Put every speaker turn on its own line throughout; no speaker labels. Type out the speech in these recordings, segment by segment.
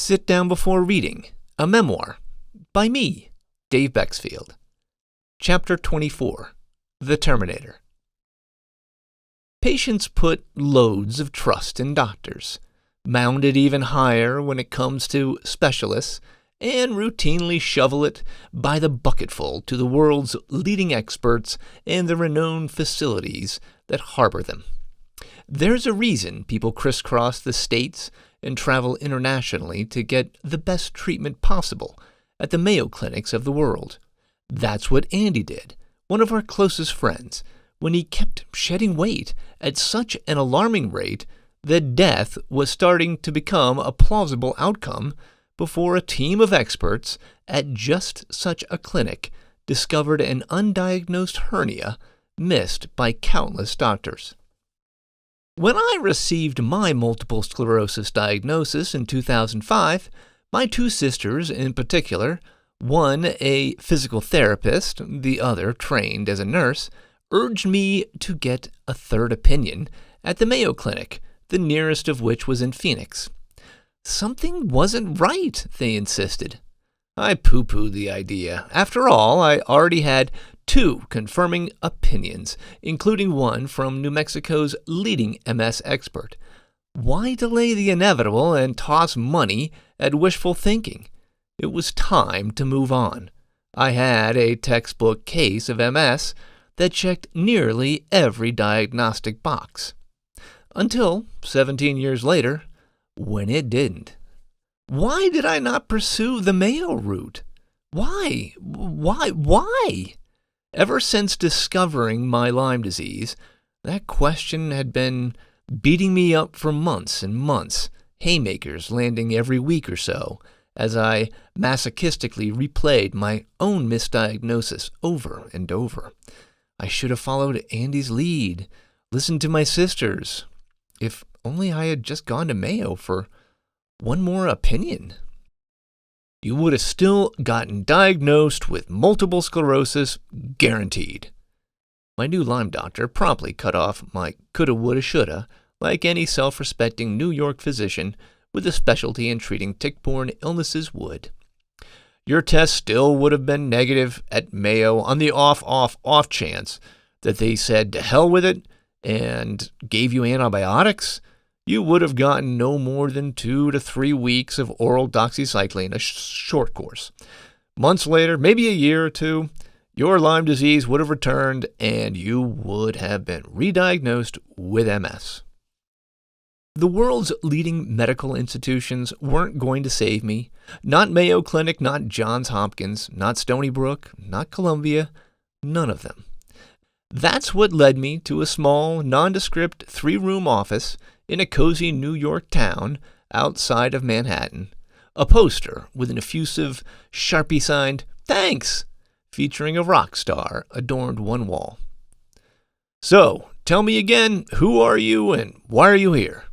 Sit Down Before Reading, a memoir, by me, Dave Bexfield. Chapter 24, The Terminator. Patients put loads of trust in doctors, mound it even higher when it comes to specialists, and routinely shovel it by the bucketful to the world's leading experts and the renowned facilities that harbor them. There's a reason people crisscross the states and travel internationally to get the best treatment possible at the Mayo clinics of the world. That's what Andy did, one of our closest friends, when he kept shedding weight at such an alarming rate that death was starting to become a plausible outcome before a team of experts at just such a clinic discovered an undiagnosed hernia missed by countless doctors. When I received my multiple sclerosis diagnosis in 2005, my two sisters in particular, one a physical therapist, the other trained as a nurse, urged me to get a third opinion at the Mayo Clinic, the nearest of which was in Phoenix. Something wasn't right, they insisted. I pooh-poohed the idea. After all, I already had two confirming opinions, including one from New Mexico's leading MS expert. Why delay the inevitable and toss money at wishful thinking? It was time to move on. I had a textbook case of MS that checked nearly every diagnostic box. Until 17 years later, when it didn't. Why did I not pursue the Mayo route? Why? Ever since discovering my Lyme disease, that question had been beating me up for months and months, haymakers landing every week or so, as I masochistically replayed my own misdiagnosis over and over. I should have followed Andy's lead, listened to my sisters. If only I had just gone to Mayo for one more opinion. You would have still gotten diagnosed with multiple sclerosis, guaranteed. My new Lyme doctor promptly cut off my coulda, woulda, shoulda, like any self-respecting New York physician with a specialty in treating tick-borne illnesses would. Your test still would have been negative at Mayo on the off chance that they said to hell with it and gave you antibiotics. You would have gotten no more than 2 to 3 weeks of oral doxycycline, a short course. Months later, maybe a year or two, your Lyme disease would have returned and you would have been re-diagnosed with MS. The world's leading medical institutions weren't going to save me. Not Mayo Clinic, not Johns Hopkins, not Stony Brook, not Columbia, none of them. That's what led me to a small, nondescript 3-room office in a cozy New York town outside of Manhattan, a poster with an effusive, Sharpie signed, "Thanks," featuring a rock star adorned one wall. So, tell me again, who are you and why are you here?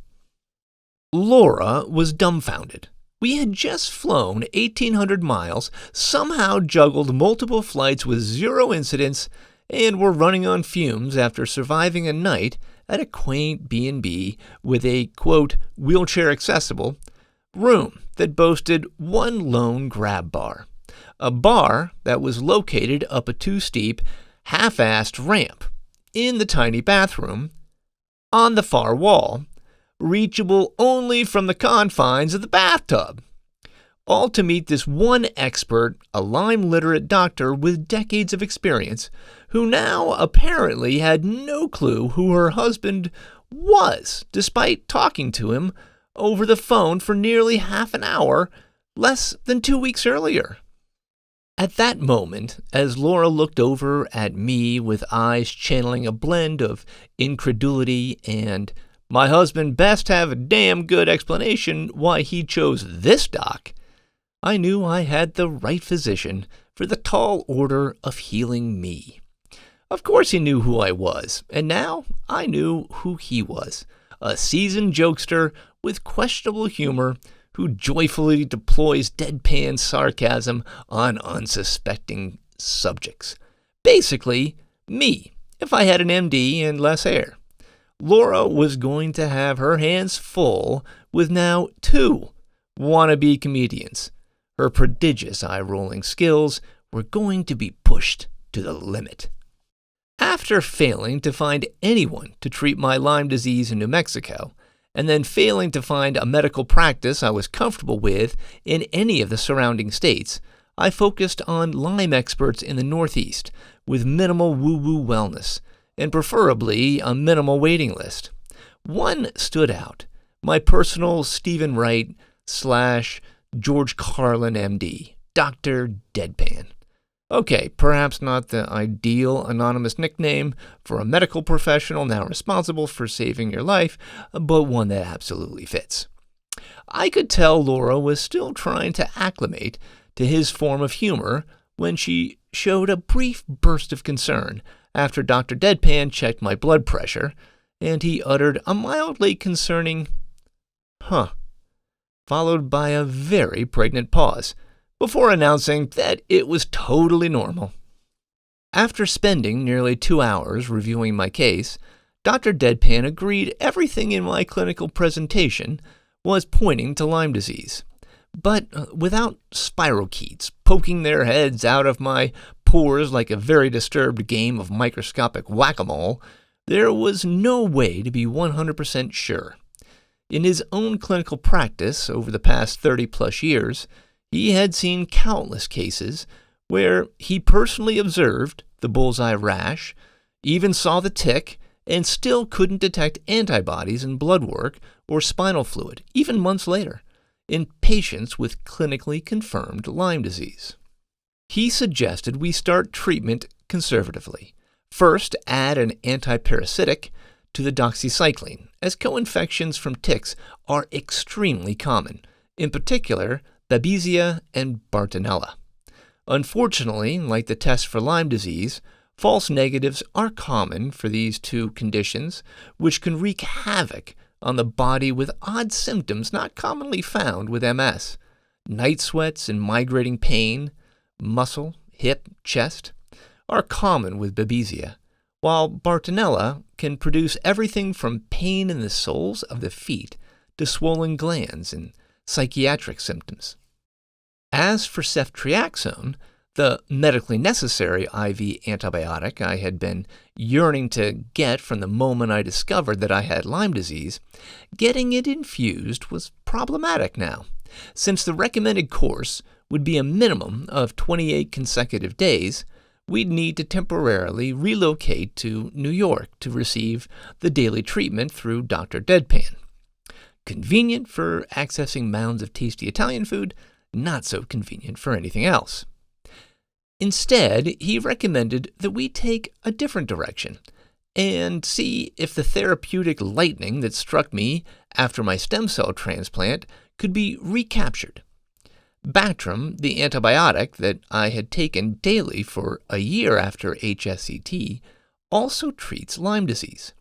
Laura was dumbfounded. We had just flown 1,800 miles, somehow juggled multiple flights with 0 incidents, and were running on fumes after surviving a night at a quaint B&B with a, quote, wheelchair-accessible room that boasted one lone grab bar. A bar that was located up a too steep, half-assed ramp in the tiny bathroom on the far wall, reachable only from the confines of the bathtub. All to meet this one expert, a Lyme-literate doctor with decades of experience, who now apparently had no clue who her husband was, despite talking to him over the phone for nearly half an hour less than 2 weeks earlier. At that moment, as Laura looked over at me with eyes channeling a blend of incredulity and "my husband best have a damn good explanation why he chose this doc," I knew I had the right physician for the tall order of healing me. Of course he knew who I was, and now I knew who he was, a seasoned jokester with questionable humor who joyfully deploys deadpan sarcasm on unsuspecting subjects. Basically, me, if I had an MD and less hair. Laura was going to have her hands full with now 2 wannabe comedians. Her prodigious eye-rolling skills were going to be pushed to the limit. After failing to find anyone to treat my Lyme disease in New Mexico, and then failing to find a medical practice I was comfortable with in any of the surrounding states, I focused on Lyme experts in the Northeast with minimal woo-woo wellness, and preferably a minimal waiting list. One stood out, my personal Stephen Wright / George Carlin MD, Dr. Deadpan. Okay, perhaps not the ideal anonymous nickname for a medical professional now responsible for saving your life, but one that absolutely fits. I could tell Laura was still trying to acclimate to his form of humor when she showed a brief burst of concern after Dr. Deadpan checked my blood pressure, and he uttered a mildly concerning, "Huh," followed by a very pregnant pause, before announcing that it was totally normal. After spending nearly 2 hours reviewing my case, Dr. Deadpan agreed everything in my clinical presentation was pointing to Lyme disease, but without spirochetes poking their heads out of my pores like a very disturbed game of microscopic whack-a-mole, there was no way to be 100% sure. In his own clinical practice over the past 30-plus years, he had seen countless cases where he personally observed the bullseye rash, even saw the tick, and still couldn't detect antibodies in blood work or spinal fluid, even months later, in patients with clinically confirmed Lyme disease. He suggested we start treatment conservatively. First, add an antiparasitic to the doxycycline, as co-infections from ticks are extremely common, in particular Babesia and Bartonella. Unfortunately, like the test for Lyme disease, false negatives are common for these two conditions, which can wreak havoc on the body with odd symptoms not commonly found with MS. Night sweats and migrating pain, muscle, hip, chest, are common with Babesia, while Bartonella can produce everything from pain in the soles of the feet to swollen glands and psychiatric symptoms. As for ceftriaxone, the medically necessary IV antibiotic I had been yearning to get from the moment I discovered that I had Lyme disease, getting it infused was problematic now, since the recommended course would be a minimum of 28 consecutive days. We'd need to temporarily relocate to New York to receive the daily treatment through Dr. Deadpan. Convenient for accessing mounds of tasty Italian food, not so convenient for anything else. Instead, he recommended that we take a different direction and see if the therapeutic lightning that struck me after my stem cell transplant could be recaptured. Bactrim, the antibiotic that I had taken daily for a year after HSCT, also treats Lyme disease.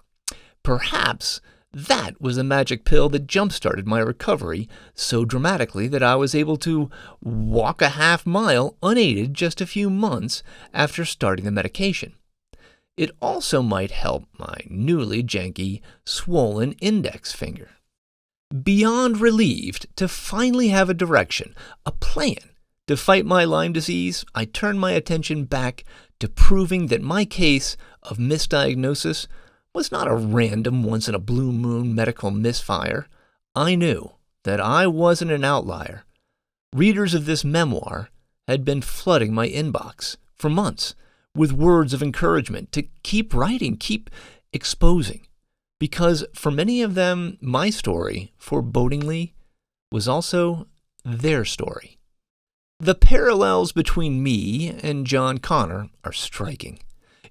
Perhaps that was the magic pill that jump-started my recovery so dramatically that I was able to walk a half-mile unaided just a few months after starting the medication. It also might help my newly janky, swollen index finger. Beyond relieved to finally have a direction, a plan to fight my Lyme disease, I turned my attention back to proving that my case of misdiagnosis was not a random once-in-a-blue-moon medical misfire. I knew that I wasn't an outlier. Readers of this memoir had been flooding my inbox for months with words of encouragement to keep writing, keep exposing, because for many of them, my story, forebodingly, was also their story. The parallels between me and John Connor are striking.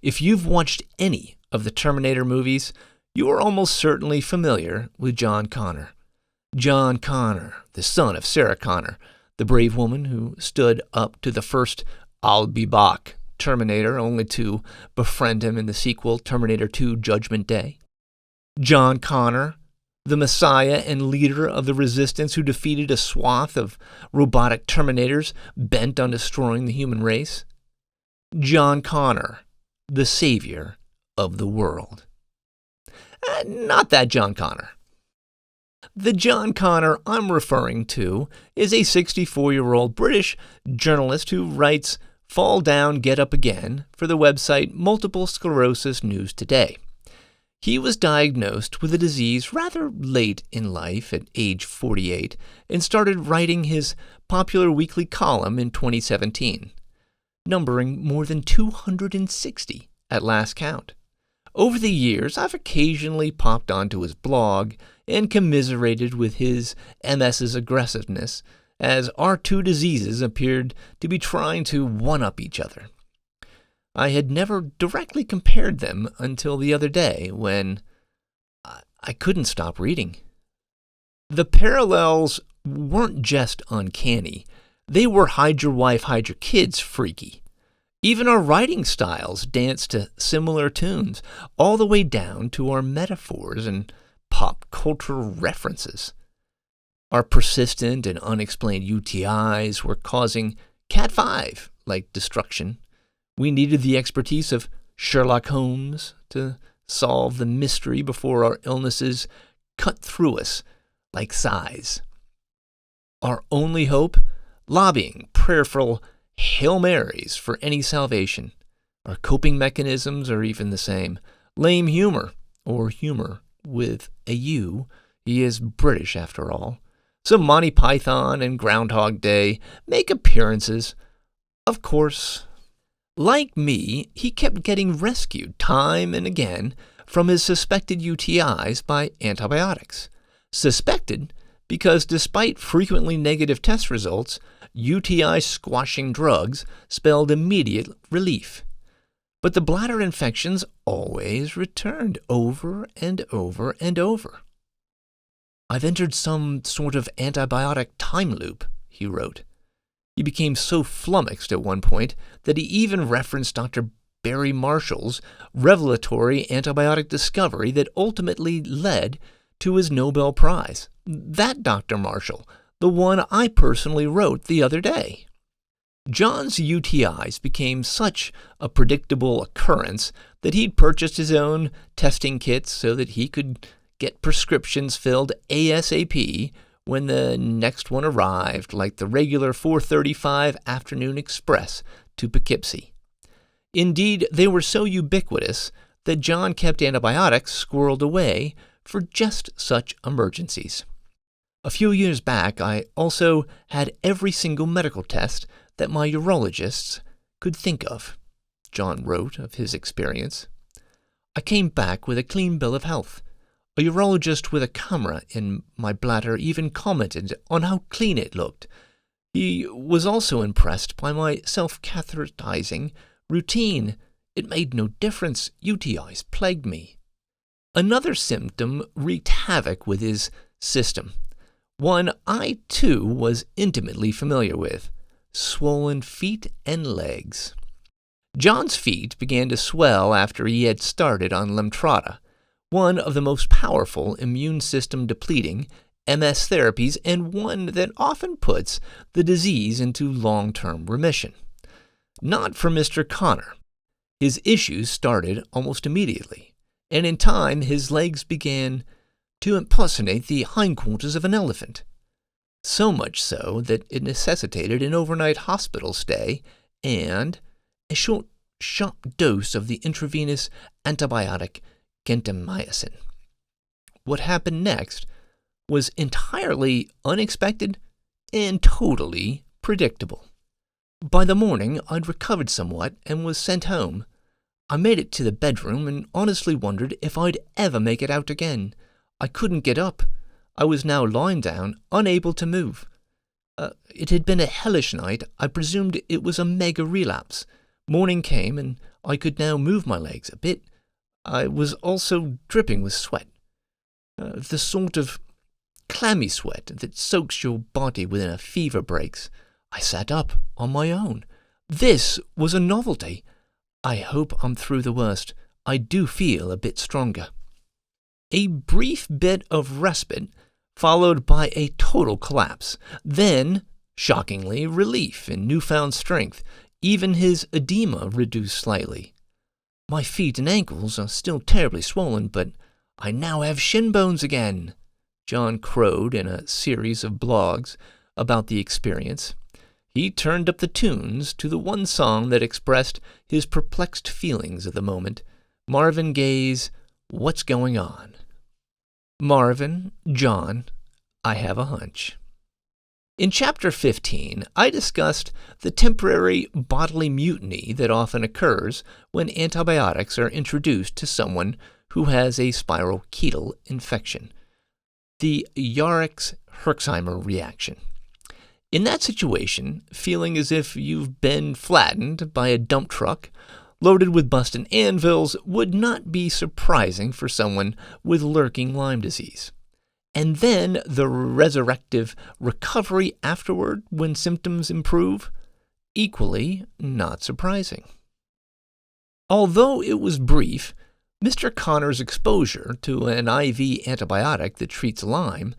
If you've watched any of the Terminator movies, you are almost certainly familiar with John Connor. John Connor, the son of Sarah Connor, the brave woman who stood up to the first "I'll be back" Terminator, only to befriend him in the sequel Terminator 2 Judgment Day. John Connor, the messiah and leader of the resistance who defeated a swath of robotic Terminators bent on destroying the human race. John Connor, the savior of the world. Not that John Connor. The John Connor I'm referring to is a 64-year-old British journalist who writes Fall Down, Get Up Again for the website Multiple Sclerosis News Today. He was diagnosed with the disease rather late in life at age 48 and started writing his popular weekly column in 2017, numbering more than 260 at last count. Over the years, I've occasionally popped onto his blog and commiserated with his MS's aggressiveness, as our two diseases appeared to be trying to one-up each other. I had never directly compared them until the other day when I couldn't stop reading. The parallels weren't just uncanny, they were hide your wife, hide your kids freaky. Even our writing styles danced to similar tunes, all the way down to our metaphors and pop culture references. Our persistent and unexplained UTIs were causing Cat 5-like destruction. We needed the expertise of Sherlock Holmes to solve the mystery before our illnesses cut through us like scythes. Our only hope? Lobbying, prayerful Hail Marys for any salvation. Our coping mechanisms are even the same. Lame humor, or humor with a U. He is British after all. So Monty Python and Groundhog Day make appearances. Of course, like me, he kept getting rescued time and again from his suspected UTIs by antibiotics. Suspected because despite frequently negative test results, UTI-squashing drugs spelled immediate relief. But the bladder infections always returned over and over and over. I've entered some sort of antibiotic time loop, he wrote. He became so flummoxed at one point that he even referenced Dr. Barry Marshall's revelatory antibiotic discovery that ultimately led to his Nobel Prize. That Dr. Marshall, the one I personally wrote the other day. John's UTIs became such a predictable occurrence that he'd purchased his own testing kits so that he could get prescriptions filled ASAP when the next one arrived, like the regular 4:35 afternoon express to Poughkeepsie. Indeed, they were so ubiquitous that John kept antibiotics squirreled away for just such emergencies. A few years back, I also had every single medical test that my urologists could think of, John wrote of his experience. I came back with a clean bill of health. A urologist with a camera in my bladder even commented on how clean it looked. He was also impressed by my self-catheterizing routine. It made no difference. UTIs plagued me. Another symptom wreaked havoc with his system. One I, too, was intimately familiar with: swollen feet and legs. John's feet began to swell after he had started on Lemtrada, one of the most powerful immune system depleting MS therapies and one that often puts the disease into long-term remission. Not for Mr. Connor. His issues started almost immediately, and in time his legs began to impersonate the hindquarters of an elephant. So much so that it necessitated an overnight hospital stay and a short, sharp dose of the intravenous antibiotic gentamicin. What happened next was entirely unexpected and totally predictable. By the morning, I'd recovered somewhat and was sent home. I made it to the bedroom and honestly wondered if I'd ever make it out again. I couldn't get up. I was now lying down, unable to move. It had been a hellish night. I presumed it was a mega relapse. Morning came, and I could now move my legs a bit. I was also dripping with sweat. The sort of clammy sweat that soaks your body when a fever breaks. I sat up on my own. This was a novelty. I hope I'm through the worst. I do feel a bit stronger. A brief bit of respite, followed by a total collapse. Then, shockingly, relief and newfound strength. Even his edema reduced slightly. My feet and ankles are still terribly swollen, but I now have shin bones again. John crowed in a series of blogs about the experience. He turned up the tunes to the one song that expressed his perplexed feelings of the moment, Marvin Gaye's What's Going On? Marvin, John, I have a hunch. In Chapter 15, I discussed the temporary bodily mutiny that often occurs when antibiotics are introduced to someone who has a spirochetal infection, the Yarix-Herxheimer reaction. In that situation, feeling as if you've been flattened by a dump truck loaded with busted anvils would not be surprising for someone with lurking Lyme disease. And then the resurrective recovery afterward when symptoms improve, equally not surprising. Although it was brief, Mr. Connor's exposure to an IV antibiotic that treats Lyme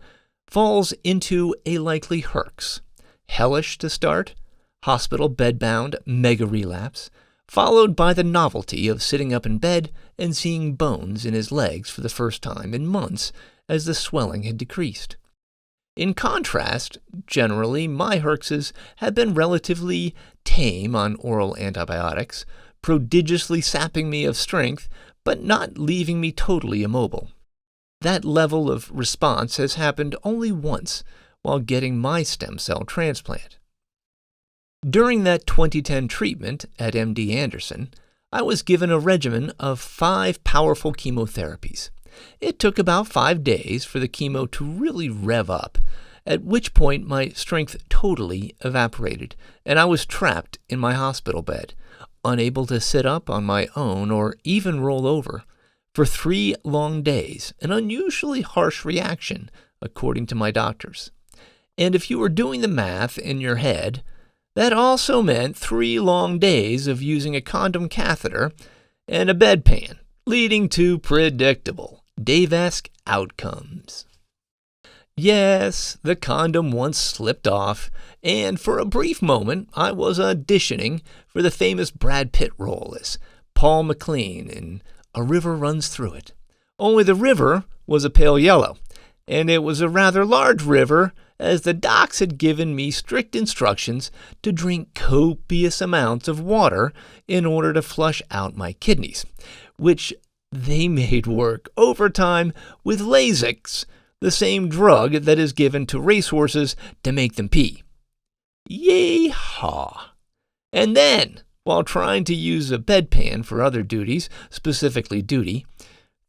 falls into a likely herx. Hellish to start, hospital bedbound mega relapse, followed by the novelty of sitting up in bed and seeing bones in his legs for the first time in months as the swelling had decreased. In contrast, generally my herxes have been relatively tame on oral antibiotics, prodigiously sapping me of strength, but not leaving me totally immobile. That level of response has happened only once while getting my stem cell transplant. During that 2010 treatment at MD Anderson, I was given a regimen of 5 powerful chemotherapies. It took about 5 days for the chemo to really rev up, at which point my strength totally evaporated, and I was trapped in my hospital bed, unable to sit up on my own or even roll over, for 3 long days, an unusually harsh reaction, according to my doctors. And if you were doing the math in your head, that also meant 3 long days of using a condom catheter and a bedpan, leading to predictable, Dave-esque outcomes. Yes, the condom once slipped off, and for a brief moment I was auditioning for the famous Brad Pitt role as Paul McLean in A River Runs Through It. Only the river was a pale yellow, and it was a rather large river, as the docs had given me strict instructions to drink copious amounts of water in order to flush out my kidneys, which they made work overtime with Lasix, the same drug that is given to racehorses to make them pee. Yee-haw! And then, while trying to use a bedpan for other duties, specifically duty,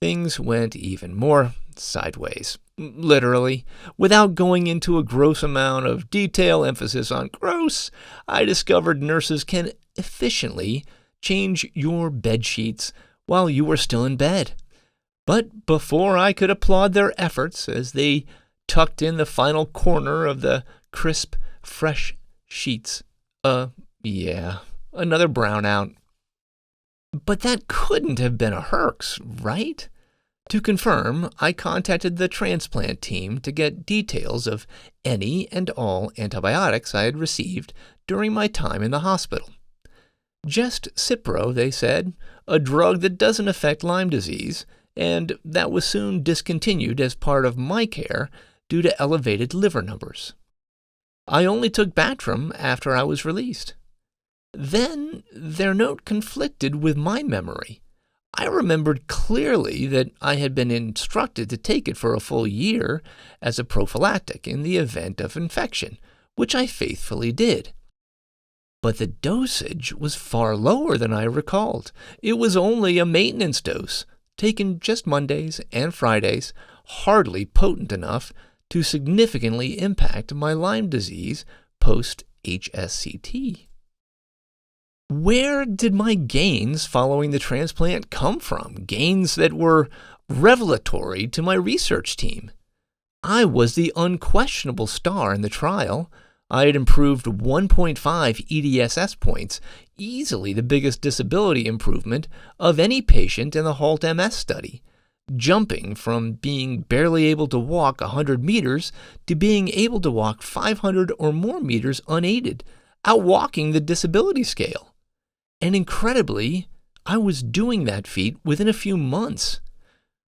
things went even more sideways. Literally. Without going into a gross amount of detail, emphasis on gross, I discovered nurses can efficiently change your bed sheets while you were still in bed. But before I could applaud their efforts as they tucked in the final corner of the crisp, fresh sheets, another brownout. But that couldn't have been a herx, right? To confirm, I contacted the transplant team to get details of any and all antibiotics I had received during my time in the hospital. Just Cipro, they said, a drug that doesn't affect Lyme disease, and that was soon discontinued as part of my care due to elevated liver numbers. I only took Bactrim after I was released. Then their note conflicted with my memory. I remembered clearly that I had been instructed to take it for a full year as a prophylactic in the event of infection, which I faithfully did. But the dosage was far lower than I recalled. It was only a maintenance dose, taken just Mondays and Fridays, hardly potent enough to significantly impact my Lyme disease post-HSCT. Where did my gains following the transplant come from? Gains that were revelatory to my research team. I was the unquestionable star in the trial. I had improved 1.5 EDSS points, easily the biggest disability improvement of any patient in the HALT MS study, jumping from being barely able to walk 100 meters to being able to walk 500 or more meters unaided, outwalking the disability scale. And incredibly, I was doing that feat within a few months.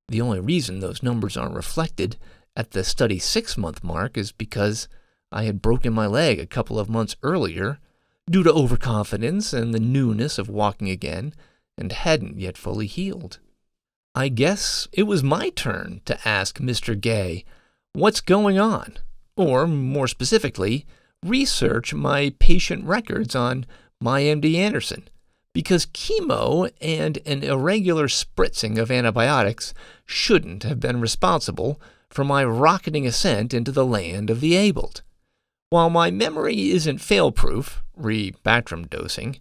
The only reason those numbers aren't reflected at the study 6-month mark is because I had broken my leg a couple of months earlier due to overconfidence and the newness of walking again, and hadn't yet fully healed. I guess it was my turn to ask Mr. Gay, what's going on? Or, more specifically, research my patient records on my MD Anderson, because chemo and an irregular spritzing of antibiotics shouldn't have been responsible for my rocketing ascent into the land of the abled. While my memory isn't fail-proof, re Bactrim dosing,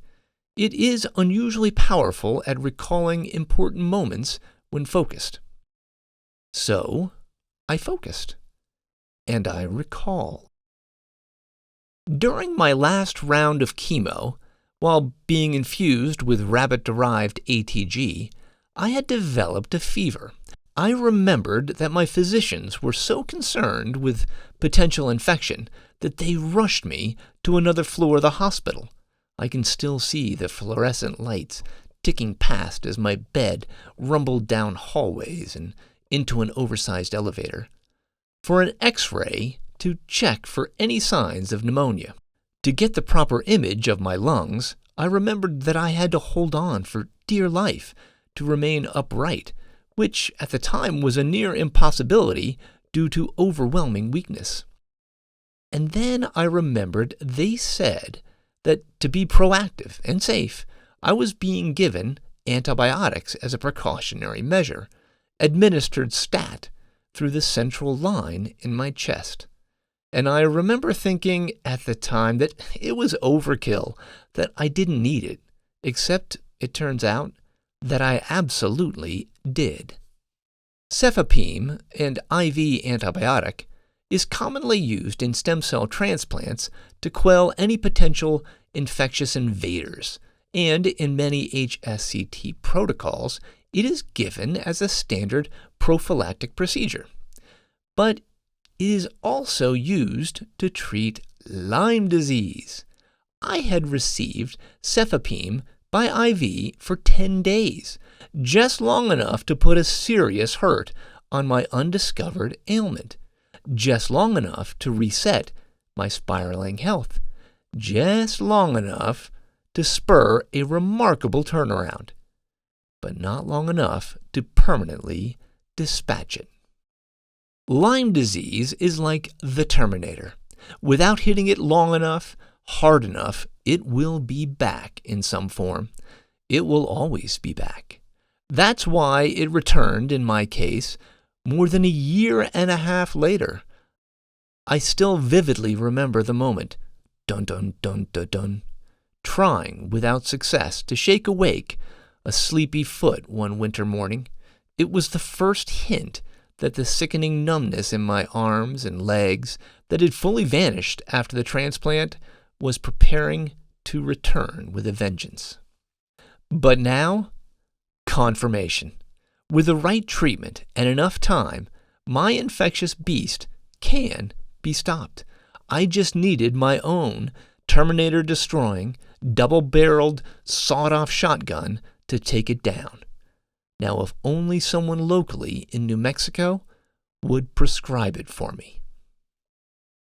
it is unusually powerful at recalling important moments when focused. So, I focused, and I recall. During my last round of chemo, while being infused with rabbit-derived ATG, I had developed a fever. I remembered that my physicians were so concerned with potential infection that they rushed me to another floor of the hospital. I can still see the fluorescent lights ticking past as my bed rumbled down hallways and into an oversized elevator, for an X-ray to check for any signs of pneumonia. To get the proper image of my lungs, I remembered that I had to hold on for dear life to remain upright, which at the time was a near impossibility due to overwhelming weakness. And then I remembered they said that to be proactive and safe, I was being given antibiotics as a precautionary measure, administered stat through the central line in my chest. And I remember thinking at the time that it was overkill, that I didn't need it, except it turns out that I absolutely did. Cefepime, an IV antibiotic, is commonly used in stem cell transplants to quell any potential infectious invaders, and in many HSCT protocols, it is given as a standard prophylactic procedure. But it is also used to treat Lyme disease. I had received cefepime by IV for 10 days, just long enough to put a serious hurt on my undiscovered ailment, just long enough to reset my spiraling health, just long enough to spur a remarkable turnaround, but not long enough to permanently dispatch it. Lyme disease is like the Terminator. Without hitting it long enough, hard enough, it will be back in some form. It will always be back. That's why it returned in my case more than a year and a half later. I still vividly remember the moment, dun dun dun dun dun, trying without success to shake awake a sleepy foot one winter morning. It was the first hint that the sickening numbness in my arms and legs that had fully vanished after the transplant was preparing to return with a vengeance. But now, confirmation. With the right treatment and enough time, my infectious beast can be stopped. I just needed my own Terminator-destroying, double-barreled, sawed-off shotgun to take it down. Now, if only someone locally in New Mexico would prescribe it for me.